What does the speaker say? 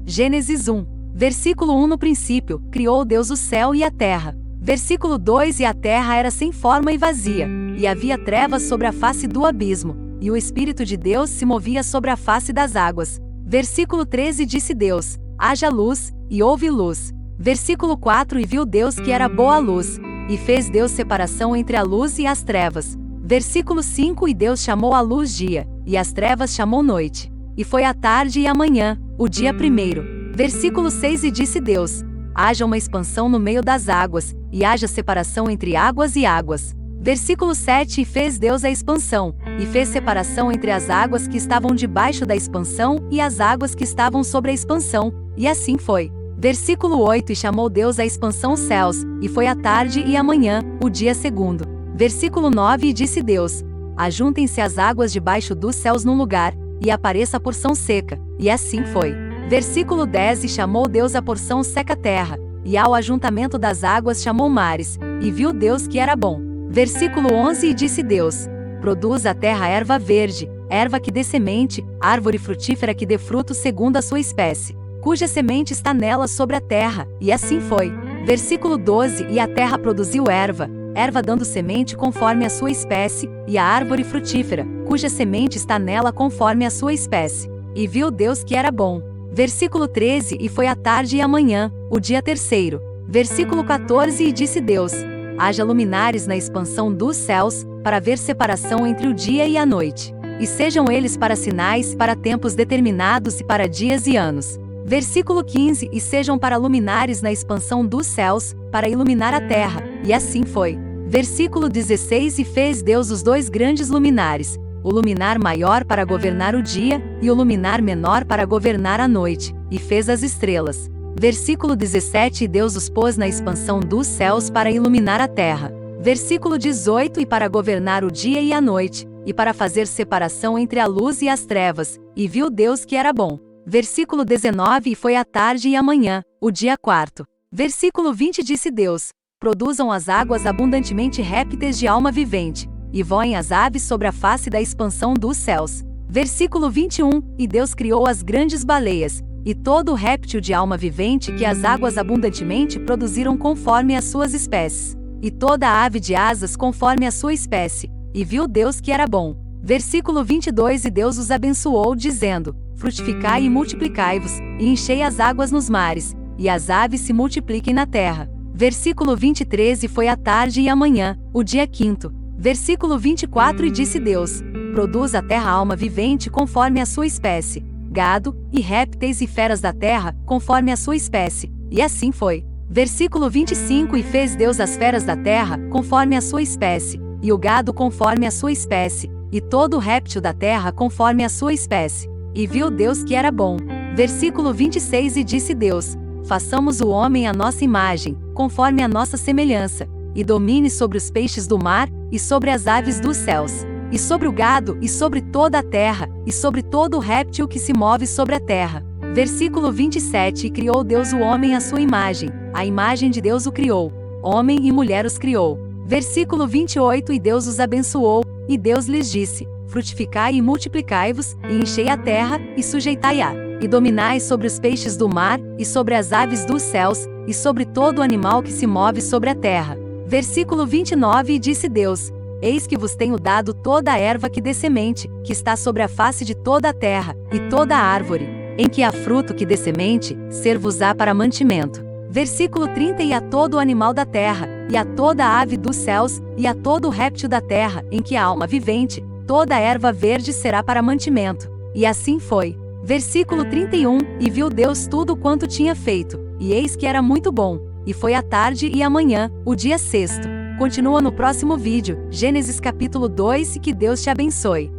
Gênesis 1. Versículo 1. No princípio, criou Deus o céu e a terra. Versículo 2. E a terra era sem forma e vazia, e havia trevas sobre a face do abismo, e o Espírito de Deus se movia sobre a face das águas. Versículo 13. Disse Deus: haja luz, e houve luz. Versículo 4. E viu Deus que era boa a luz, e fez Deus separação entre a luz e as trevas. Versículo 5. E Deus chamou a luz dia, e as trevas chamou noite. E foi a tarde e a manhã, o dia primeiro. Versículo 6. E disse Deus: haja uma expansão no meio das águas, e haja separação entre águas e águas. Versículo 7. E fez Deus a expansão, e fez separação entre as águas que estavam debaixo da expansão e as águas que estavam sobre a expansão, e assim foi. Versículo 8. E chamou Deus a expansão céus, e foi a tarde e a manhã, o dia segundo. Versículo 9. E disse Deus: ajuntem-se as águas debaixo dos céus num lugar, e apareça a porção seca, e assim foi. Versículo 10. E chamou Deus a porção seca terra, e ao ajuntamento das águas chamou mares, e viu Deus que era bom. Versículo 11. E disse Deus: produz a terra erva verde, erva que dê semente, árvore frutífera que dê fruto segundo a sua espécie, cuja semente está nela sobre a terra, e assim foi. Versículo 12. E a terra produziu erva, erva dando semente conforme a sua espécie, e a árvore frutífera, cuja semente está nela conforme a sua espécie. E viu Deus que era bom. Versículo 13. E foi a tarde e a manhã, o dia terceiro. Versículo 14. E disse Deus: haja luminares na expansão dos céus, para haver separação entre o dia e a noite. E sejam eles para sinais, para tempos determinados e para dias e anos. Versículo 15. E sejam para luminares na expansão dos céus, para iluminar a terra. E assim foi. Versículo 16. E fez Deus os dois grandes luminares, o luminar maior para governar o dia, e o luminar menor para governar a noite, e fez as estrelas. Versículo 17. E Deus os pôs na expansão dos céus para iluminar a terra. Versículo 18. E para governar o dia e a noite, e para fazer separação entre a luz e as trevas, e viu Deus que era bom. Versículo 19. E foi a tarde e a manhã, o dia quarto. Versículo 20. Disse Deus: produzam as águas abundantemente répteis de alma vivente, e voem as aves sobre a face da expansão dos céus. Versículo 21. E Deus criou as grandes baleias, e todo o réptil de alma vivente que as águas abundantemente produziram conforme as suas espécies, e toda a ave de asas conforme a sua espécie, e viu Deus que era bom. Versículo 22. E Deus os abençoou, dizendo: frutificai e multiplicai-vos, e enchei as águas nos mares, e as aves se multipliquem na terra. Versículo 23. E foi a tarde e a manhã, o dia quinto. Versículo 24. E disse Deus: produz a terra alma vivente conforme a sua espécie, gado, e répteis e feras da terra, conforme a sua espécie. E assim foi. Versículo 25. E fez Deus as feras da terra, conforme a sua espécie, e o gado conforme a sua espécie, e todo o réptil da terra conforme a sua espécie. E viu Deus que era bom. Versículo 26. E disse Deus: façamos o homem à nossa imagem, conforme a nossa semelhança, e domine sobre os peixes do mar, e sobre as aves dos céus, e sobre o gado, e sobre toda a terra, e sobre todo o réptil que se move sobre a terra. Versículo 27. E criou Deus o homem à sua imagem, a imagem de Deus o criou, homem e mulher os criou. Versículo 28. E Deus os abençoou, e Deus lhes disse: frutificai e multiplicai-vos, e enchei a terra, e sujeitai-a, e dominai sobre os peixes do mar, e sobre as aves dos céus, e sobre todo o animal que se move sobre a terra. Versículo 29. E disse Deus: eis que vos tenho dado toda a erva que dê semente, que está sobre a face de toda a terra, e toda a árvore, em que há fruto que dê semente, ser-vos-á para mantimento. Versículo 30. E a todo o animal da terra, e a toda a ave dos céus, e a todo o réptil da terra, em que há alma vivente, toda a erva verde será para mantimento. E assim foi. Versículo 31. E viu Deus tudo quanto tinha feito, e eis que era muito bom. E foi a tarde e a manhã, o dia sexto. Continua no próximo vídeo, Gênesis capítulo 2, e que Deus te abençoe.